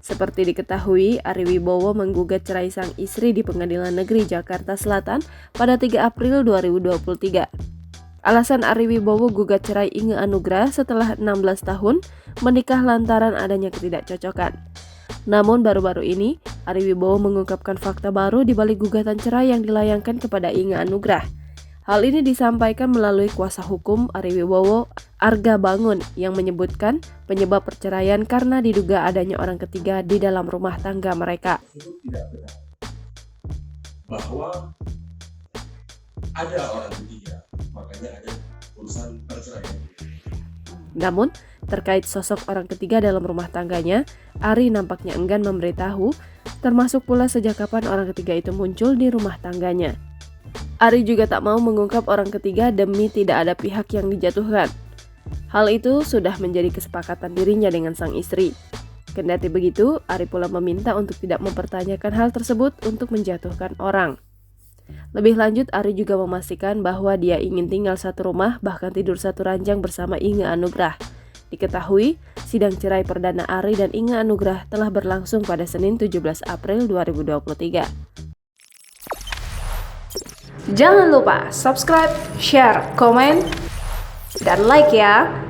Seperti diketahui, Ari Wibowo menggugat cerai sang istri di Pengadilan Negeri Jakarta Selatan pada 3 April 2023. Alasan Ari Wibowo gugat cerai Inge Anugrah setelah 16 tahun menikah lantaran adanya ketidakcocokan. Namun baru-baru ini, Ari Wibowo mengungkapkan fakta baru di balik gugatan cerai yang dilayangkan kepada Inge Anugrah. Hal ini disampaikan melalui kuasa hukum Ari Wibowo, Arga Bangun, yang menyebutkan penyebab perceraian karena diduga adanya orang ketiga di dalam rumah tangga mereka. Itu tidak benar bahwa ada orang ketiga, makanya ada urusan perceraian. Namun, terkait sosok orang ketiga dalam rumah tangganya, Ari nampaknya enggan memberitahu, termasuk pula sejak kapan orang ketiga itu muncul di rumah tangganya. Ari juga tak mau mengungkap orang ketiga demi tidak ada pihak yang dijatuhkan. Hal itu sudah menjadi kesepakatan dirinya dengan sang istri. Kendati begitu, Ari pula meminta untuk tidak mempertanyakan hal tersebut untuk menjatuhkan orang. Lebih lanjut, Ari juga memastikan bahwa dia ingin tinggal satu rumah, bahkan tidur satu ranjang bersama Inge Anugrah. Diketahui, sidang cerai perdana Ari dan Inge Anugrah telah berlangsung pada Senin 17 April 2023. Jangan lupa subscribe, share, komen, dan like ya!